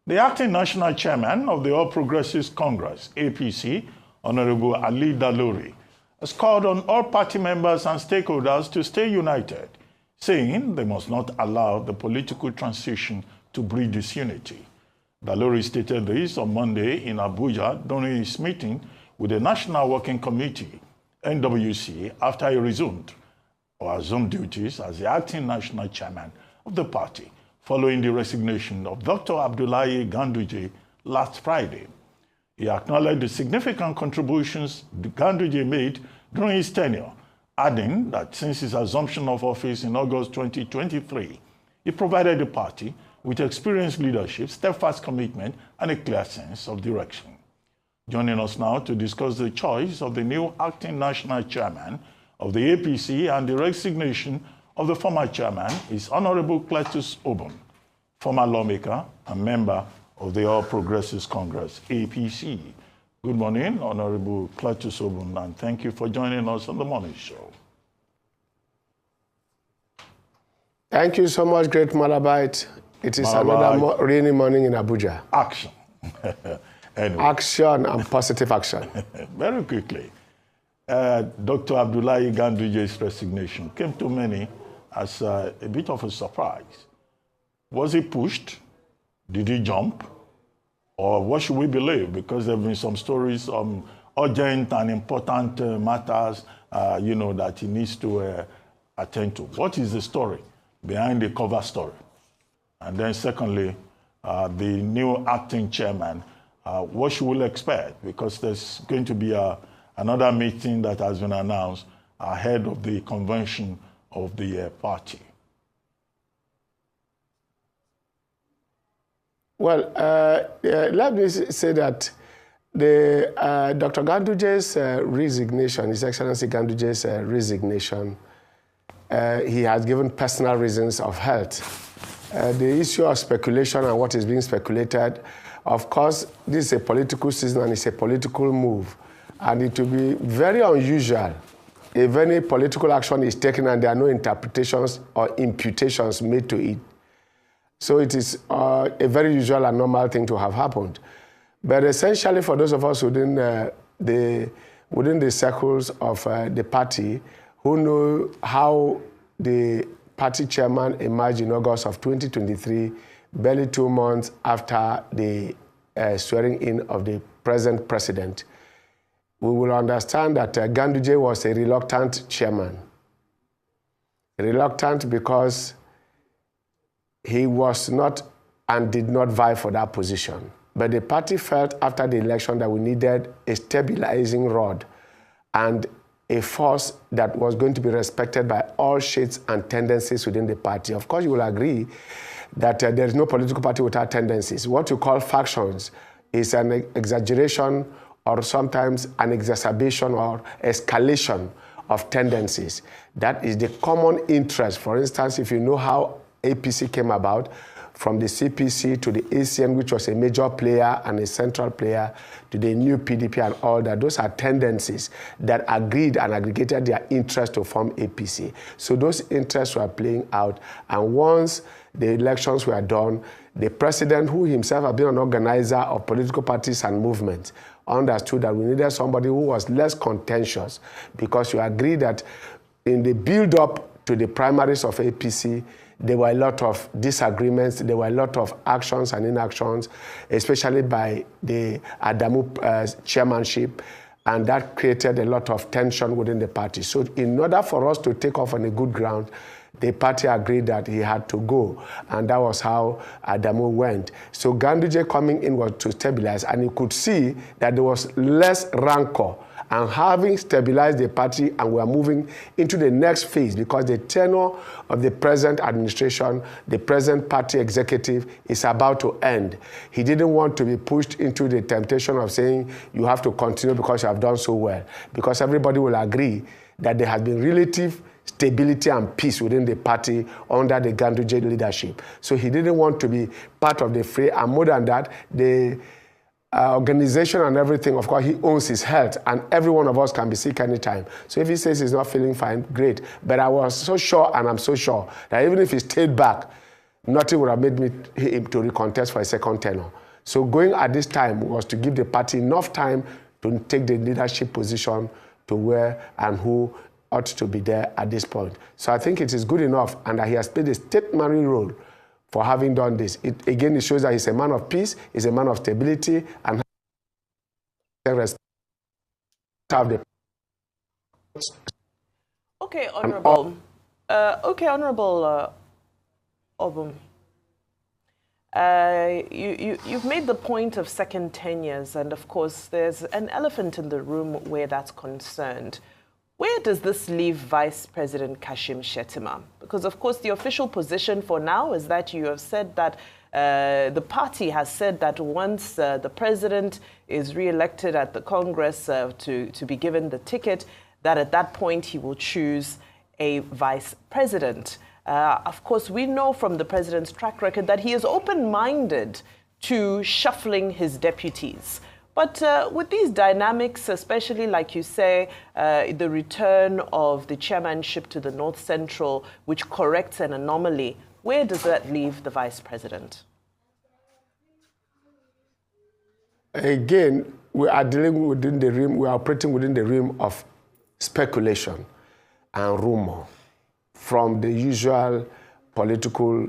The acting national chairman of the All Progressives Congress, APC, Honorable Ali Dalori, has called on all party members and stakeholders to stay united, saying they must not allow the political transition to breed disunity. Dalori stated this on Monday in Abuja during his meeting with the National Working Committee, NWC, after he resumed or assumed duties as the acting national chairman of the party, following the resignation of Dr. Abdullahi Ganduje last Friday. He acknowledged the significant contributions Ganduje made during his tenure, adding that since his assumption of office in August 2023, he provided the party with experienced leadership, steadfast commitment, and a clear sense of direction. Joining us now to discuss the choice of the new acting national chairman of the APC and the resignation of the former chairman is Honorable Cletus Obun, former lawmaker and member of the All Progressives Congress, APC. Good morning, Honorable Cletus Obun, and thank you for joining us on the morning show. Thank you so much, great Malabite. It is another rainy morning in Abuja. Action. Anyway. Action and positive action. Very quickly, Dr. Abdullahi Ganduje's resignation came to many as a bit of a surprise. Was he pushed? Did he jump? Or what should we believe? Because there have been some stories on urgent and important matters, that he needs to attend to. What is the story behind the cover story? And then secondly, the new acting chairman, what should we expect? Because there's going to be another meeting that has been announced ahead of the convention of the party. Well, let me say that the Dr. Ganduje's resignation, His Excellency Ganduje's resignation, he has given personal reasons of health. The issue of speculation and what is being speculated, of course, this is a political season and it's a political move. And it will be very unusual if any political action is taken and there are no interpretations or imputations made to it. So it is a very usual and normal thing to have happened. But essentially for those of us within the circles of the party who know how the party chairman emerged in August of 2023, barely 2 months after the swearing in of the present president, we will understand that Ganduje was a reluctant chairman. Reluctant because he was not and did not vie for that position. But the party felt after the election that we needed a stabilizing rod and a force that was going to be respected by all shades and tendencies within the party. Of course, you will agree that there is no political party without tendencies. What you call factions is an exaggeration or sometimes an exacerbation or escalation of tendencies. That is the common interest. For instance, if you know how APC came about, from the CPC to the ACN, which was a major player and a central player, to the new PDP and all that, those are tendencies that agreed and aggregated their interest to form APC. So those interests were playing out. And once the elections were done, the president, who himself had been an organizer of political parties and movements, understood that we needed somebody who was less contentious, because you agree that in the build-up to the primaries of APC, there were a lot of disagreements, there were a lot of actions and inactions, especially by the Adamu chairmanship, and that created a lot of tension within the party. So in order for us to take off on a good ground, the party agreed that he had to go, and that was how Adamu went. So Ganduje coming in was to stabilize, and you could see that there was less rancor. And having stabilized the party, and we are moving into the next phase, because the tenure of the present administration, the present party executive, is about to end. He didn't want to be pushed into the temptation of saying you have to continue because you have done so well, because everybody will agree that there has been relative stability and peace within the party under the Ganduje leadership. So he didn't want to be part of the fray, and more than that, the organization and everything, of course, he owns his health, and every one of us can be sick anytime. So if he says he's not feeling fine, great. But I was so sure, and I'm so sure, that even if he stayed back, nothing would have made him to recontest for a second tenure. So going at this time was to give the party enough time to take the leadership position to where and who ought to be there at this point. So I think it is good enough, and that he has played a statesmanly role for having done this. It shows that he's a man of peace, he's a man of stability, and respect of the. Okay, Honorable. Honorable Obun. You've made the point of second tenures, and of course there's an elephant in the room where that's concerned. Where does this leave Vice President Kashim Shettima? Because of course the official position for now is that you have said that the party has said that once the president is re-elected at the Congress to be given the ticket, that at that point he will choose a vice president. Of course, we know from the president's track record that he is open-minded to shuffling his deputies. But with these dynamics, especially, like you say, the return of the chairmanship to the North Central, which corrects an anomaly, where does that leave the vice president? Again, we are dealing within the realm, we are operating within the realm of speculation and rumor from the usual political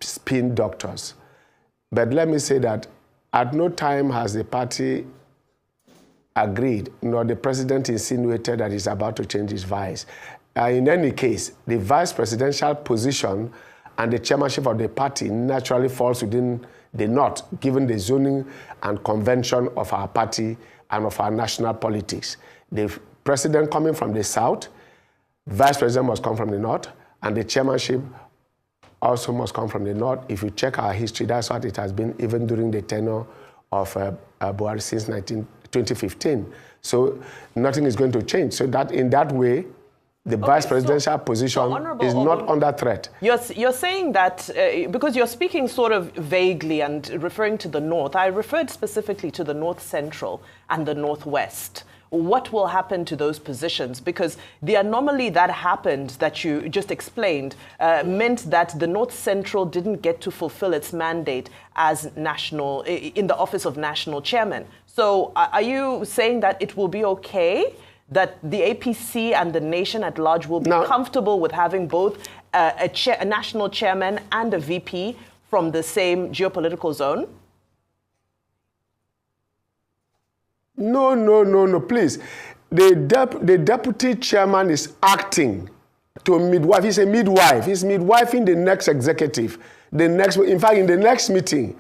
spin doctors. But let me say that at no time has the party agreed, nor the president insinuated that he's about to change his vice. In any case, the vice presidential position and the chairmanship of the party naturally falls within the North, given the zoning and convention of our party and of our national politics. The president coming from the South, vice president must come from the North, and the chairmanship also must come from the North. If you check our history, that's what it has been even during the tenure of Buhari since 2015. So nothing is going to change. So that in that way, the vice presidential position is not under threat. You're saying that because you're speaking sort of vaguely and referring to the North. I referred specifically to the North Central and the Northwest. What will happen to those positions? Because the anomaly that happened that you just explained meant that the North Central didn't get to fulfill its mandate as national, in the office of national chairman. So are you saying that it will be okay that the APC and the nation at large will be comfortable with having both a national chairman and a VP from the same geopolitical zone? No, please. The deputy chairman is acting to midwife. He's a midwife. He's midwifing the next executive. In fact, in the next meeting,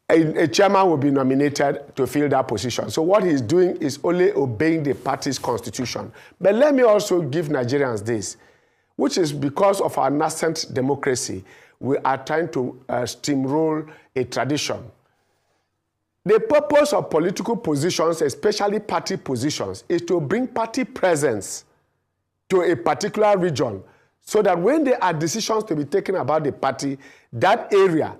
a chairman will be nominated to fill that position. So what he's doing is only obeying the party's constitution. But let me also give Nigerians this, which is because of our nascent democracy, we are trying to steamroll a tradition. The purpose of political positions, especially party positions, is to bring party presence to a particular region so that when there are decisions to be taken about the party, that area,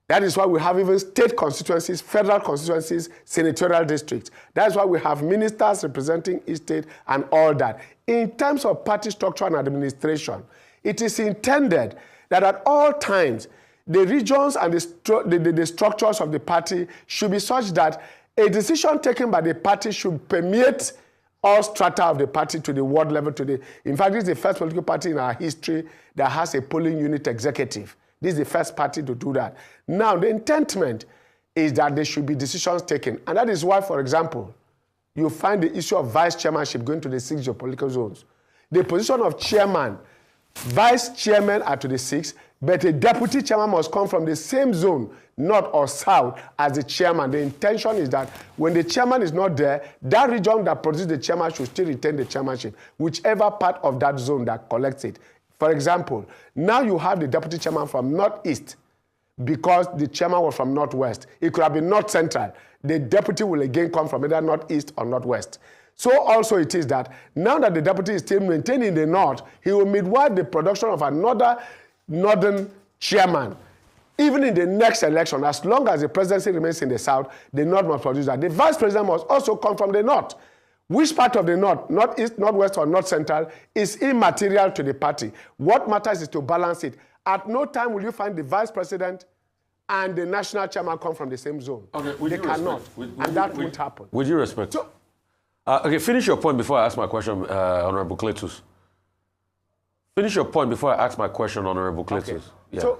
that is why we have even state constituencies, federal constituencies, senatorial districts. That is why we have ministers representing each state and all that. In terms of party structure and administration, it is intended that at all times, the regions and the structures of the party should be such that a decision taken by the party should permeate all strata of the party to the ward level. In fact, this is the first political party in our history that has a polling unit executive. This is the first party to do that. Now, the intentment is that there should be decisions taken. And that is why, for example, you find the issue of vice chairmanship going to the 6 geopolitical zones. The position of chairman, vice chairman are to the 6, but a deputy chairman must come from the same zone, north or south, as the chairman. The intention is that when the chairman is not there, that region that produces the chairman should still retain the chairmanship, whichever part of that zone that collects it. For example, now you have the deputy chairman from northeast because the chairman was from northwest. It could have been north central. The deputy will again come from either northeast or northwest. So also it is that now that the deputy is still maintaining the north, he will midwife the production of another northern chairman. Even in the next election, as long as the presidency remains in the south, the north must produce that. The vice president must also come from the north. Which part of the north, northeast, northwest, or north central, is immaterial to the party. What matters is to balance it. At no time will you find the vice president and the national chairman come from the same zone. Okay, they cannot, and that won't happen. Would you respect? So, okay, finish your point before I ask my question, Honorable Cletus. Finish your point before I ask my question, Honorable Cletus. Okay. Yeah. So,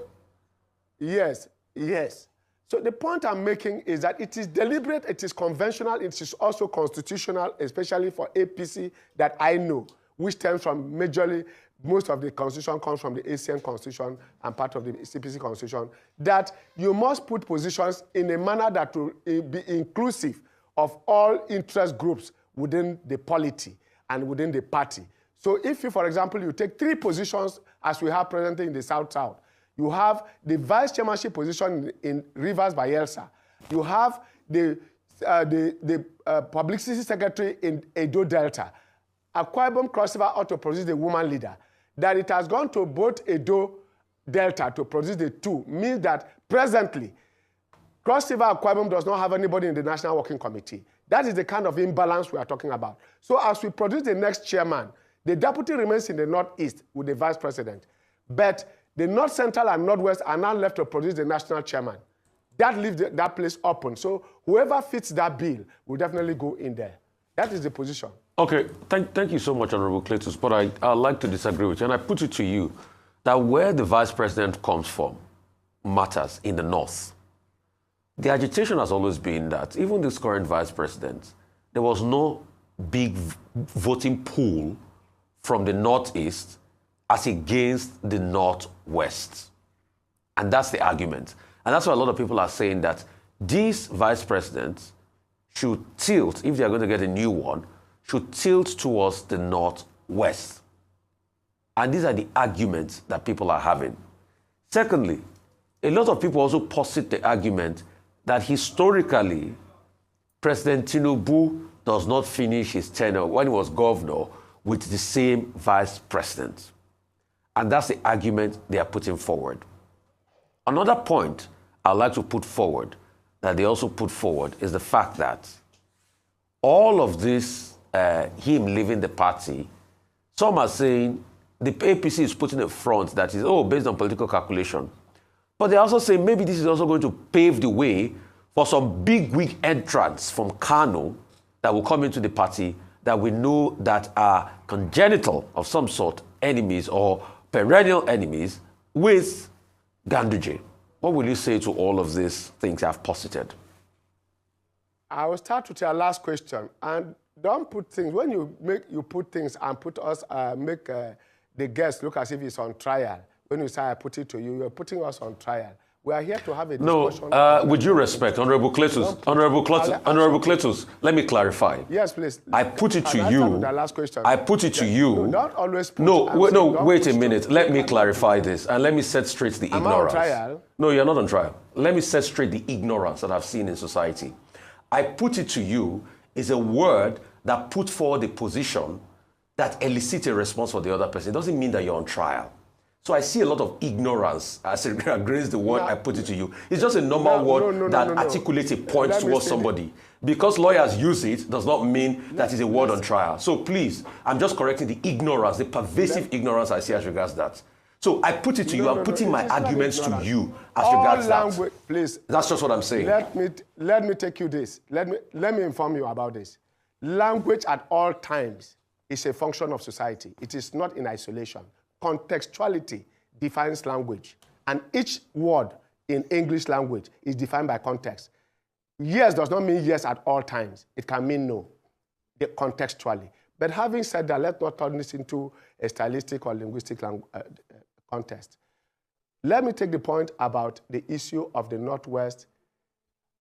yes. So the point I'm making is that it is deliberate, it is conventional, it is also constitutional, especially for APC that I know, which stems from majorly, most of the constitution comes from the ASEAN constitution and part of the CPC constitution, that you must put positions in a manner that will be inclusive of all interest groups within the polity and within the party. So if you, for example, you take 3 positions as we have presently in the South-South, you have the vice chairmanship position in Rivers Bayelsa. You have the publicity secretary in Edo Delta. Akwa Ibom Cross River ought to produce the woman leader. That it has gone to both Edo Delta to produce the 2 means that presently, Cross River Akwa Ibom does not have anybody in the National Working Committee. That is the kind of imbalance we are talking about. So as we produce the next chairman, the deputy remains in the Northeast with the vice president. But the North Central and Northwest are now left to produce the national chairman. That leaves that place open. So whoever fits that bill will definitely go in there. That is the position. Okay, thank you so much, Honorable Cletus, but I'd like to disagree with you, and I put it to you that where the vice president comes from matters in the North. The agitation has always been that even this current vice president, there was no big voting pool from the Northeast as against the Northwest. And that's the argument. And that's why a lot of people are saying that these vice presidents should tilt, if they are going to get a new one, should tilt towards the Northwest. And these are the arguments that people are having. Secondly, a lot of people also posit the argument that historically, President Tinubu does not finish his tenure when he was governor with the same vice president. And that's the argument they are putting forward. Another point I'd like to put forward, that they also put forward, is the fact that all of this, him leaving the party, some are saying the APC is putting a front that is, based on political calculation. But they also say maybe this is also going to pave the way for some big wig entrants from Kano that will come into the party that we know that are congenital of some sort, enemies or perennial enemies with Ganduje. What will you say to all of these things I've posited? I will start with your last question. And don't put things, when you put things and put us, make the guest look as if it's on trial. When you say I put it to you, you're putting us on trial. We are here to have a discussion. No, with due respect, Honorable Cletus, Honorable Cletus, let me clarify. Yes, please. I put it to you. The last question. I put it to you. No, don't always put. Wait a minute. Let me clarify this, and let me set straight the ignorance. Am I on trial? No, you're not on trial. Let me set straight the ignorance that I've seen in society. I put it to you is a word that put forward a position that elicits a response for the other person. It doesn't mean that you're on trial. So I see a lot of ignorance as it agrees the word I put it to you. It's just a normal word that articulates a point towards somebody. Because lawyers use it does not mean that it's a word on trial. So please, I'm just correcting the ignorance, the pervasive ignorance I see as regards that. So I put it to you, I'm putting my arguments to you as regards that. Please. That's just what I'm saying. Let me take you this. Let me inform you about this. Language at all times is a function of society. It is not in isolation. Contextuality defines language, and each word in English language is defined by context. Yes does not mean yes at all times. It can mean no, contextually. But having said that, let's not turn this into a stylistic or linguistic contest. Let me take the point about the issue of the Northwest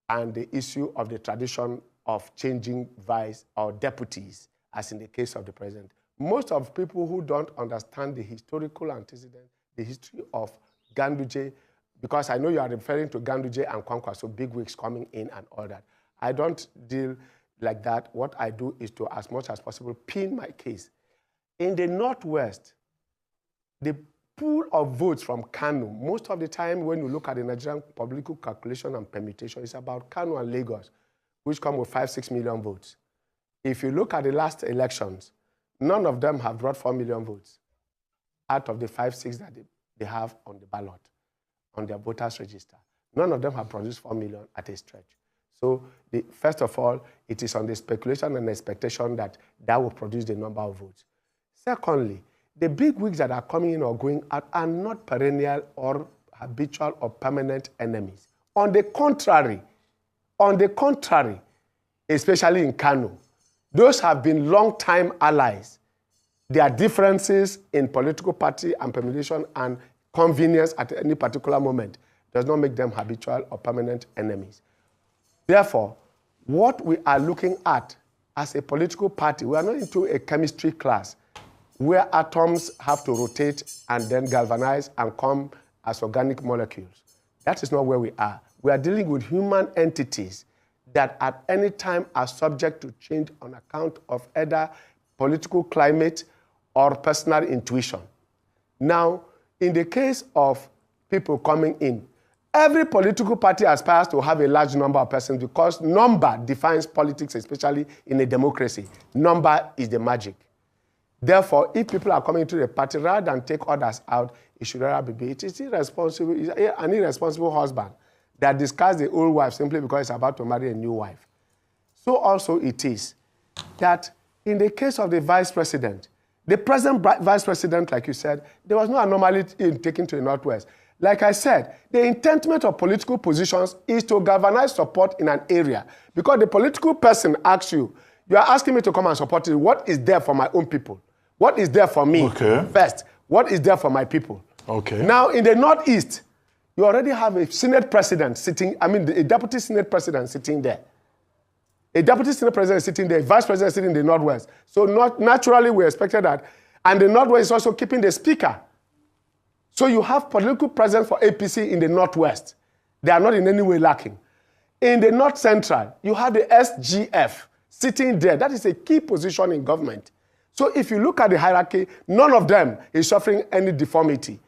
and the issue of the tradition of changing vice or deputies, as in the case of the president. Most of people who don't understand the historical antecedent, the history of Ganduje, because I know you are referring to Ganduje and Kwankwa, so big wigs coming in and all that. I don't deal like that. What I do is to, as much as possible, pin my case. In the Northwest, the pool of votes from Kano, most of the time when you look at the Nigerian political calculation and permutation, it's about Kano and Lagos, which come with 5-6 million votes. If you look at the last elections, none of them have brought 4 million votes out of the 5-6 that they have on the ballot, on their voters register. None of them have produced 4 million at a stretch. So first of all, it is on the speculation and expectation that that will produce the number of votes. Secondly, the big wigs that are coming in or going out are not perennial or habitual or permanent enemies. On the contrary, especially in Kano, those have been long-time allies. Their differences in political party and permutation and convenience at any particular moment does not make them habitual or permanent enemies. Therefore, what we are looking at as a political party, we are not into a chemistry class where atoms have to rotate and then galvanize and come as organic molecules. That is not where we are. We are dealing with human entities that at any time are subject to change on account of either political climate or personal intuition. Now, in the case of people coming in, every political party aspires to have a large number of persons because number defines politics, especially in a democracy. Number is the magic. Therefore, if people are coming to the party, rather than take others out, it should rather be. It is irresponsible. It's an irresponsible husband that discards the old wife simply because he's about to marry a new wife. So also it is that in the case of the vice president, the present vice president, like you said, there was no anomaly in taking to the Northwest. Like I said, the intentment of political positions is to galvanize support in an area. Because the political person asks you, you are asking me to come and support you. What is there for my own people? What is there for me first? What is there for my people? Okay. Now, in the Northeast, you already have a Senate president sitting, a deputy Senate president sitting there. A deputy Senate president sitting there, a vice president sitting in the Northwest. So naturally, we expected that. And the Northwest is also keeping the speaker. So you have political presence for APC in the Northwest. They are not in any way lacking. In the North Central, you have the SGF sitting there. That is a key position in government. So if you look at the hierarchy, none of them is suffering any deformity.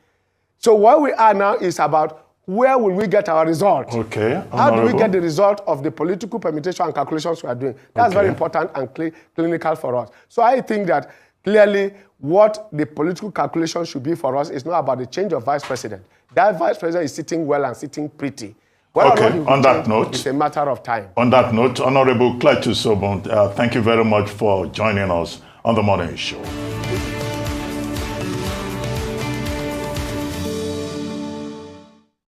So what we are now is about where will we get our result? Okay. How do we get the result of the political permutation and calculations we are doing? That's very important and clinical for us. So I think that clearly what the political calculation should be for us is not about the change of vice president. That vice president is sitting well and sitting pretty. Okay, on that note, it's a matter of time. On that note, Honorable Cletus Obun, thank you very much for joining us on the Morning Show.